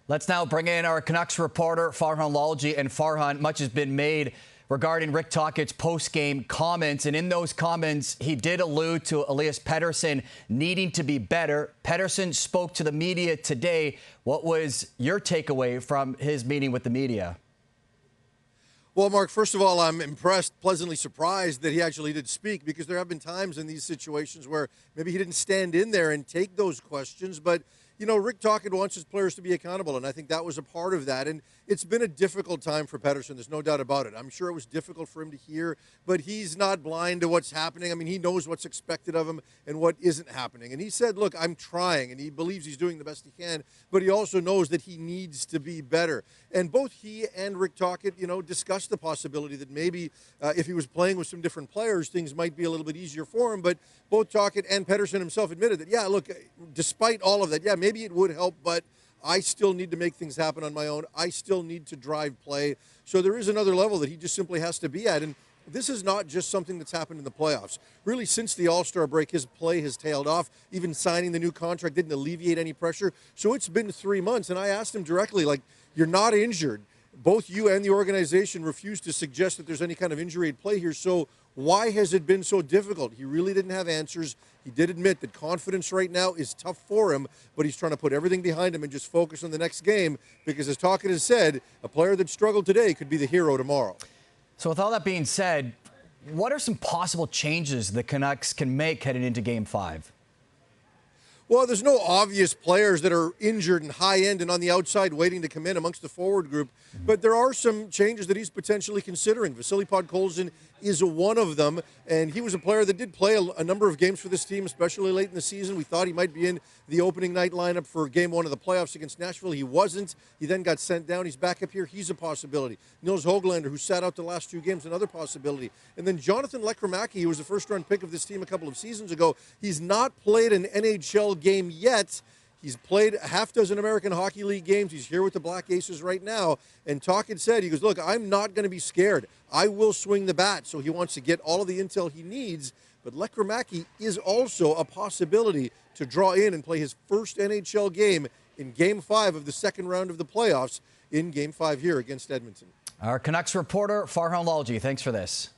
Let's now bring in our Canucks reporter, Farhan Lalji. And Farhan, much has been made regarding Rick Tocchet's post-game comments. And in those comments, he did allude to Elias Pettersson needing to be better. Pettersson spoke to the media today. What was your takeaway from his meeting with the media? Well, Mark, first of all, I'm impressed, pleasantly surprised that he actually did speak, because there have been times in these situations where maybe he didn't stand in there and take those questions. But, you know, Rick Tocchet wants his players to be accountable, and I think that was a part of that. And it's been a difficult time for Pettersson. There's no doubt about it. I'm sure it was difficult for him to hear, but he's not blind to what's happening. I mean, he knows what's expected of him and what isn't happening. And he said, look, I'm trying, and he believes he's doing the best he can, but he also knows that he needs to be better. And both he and Rick Tocchet, you know, discussed the possibility that maybe if he was playing with some different players, things might be a little bit easier for him. But both Tocchet and Pettersson himself admitted that, yeah, look, despite all of that, yeah, maybe it would help, but I still need to make things happen on my own. I still need to drive play. So there is another level that he just simply has to be at. And this is not just something that's happened in the playoffs. Really, since the All-Star break, his play has tailed off. Even signing the new contract didn't alleviate any pressure. So it's been 3 months. And I asked him directly, like, you're not injured. Both you and the organization refused to suggest that there's any kind of injury at play here. So why has it been so difficult? He really didn't have answers. He did admit that confidence right now is tough for him, but he's trying to put everything behind him and just focus on the next game, because as Tocchet has said, a player that struggled today could be the hero tomorrow. So with all that being said, what are some possible changes the Canucks can make heading into Game 5? Well, there's no obvious players that are injured and high-end and on the outside waiting to come in amongst the forward group. But there are some changes that he's potentially considering. Vasily Podkolzin is one of them, and he was a player that did play a number of games for this team, especially late in the season. We thought he might be in the opening night lineup for Game 1 of the playoffs against Nashville. He wasn't. He then got sent down. He's back up here. He's a possibility. Nils Höglander, who sat out the last 2 games, another possibility. And then Jonathan Lekkerimäki, who was the first-round pick of this team a couple of seasons ago. He's not played an NHL game yet. He's played a half dozen American Hockey League games. He's here with the Black Aces right now. And Tocchet said, he goes, look, I'm not going to be scared. I will swing the bat. So he wants to get all of the intel he needs. But Lekkerimäki is also a possibility to draw in and play his first NHL game in Game 5 of the second round of the playoffs in Game 5 here against Edmonton. Our Canucks reporter, Farhan Lalji, thanks for this.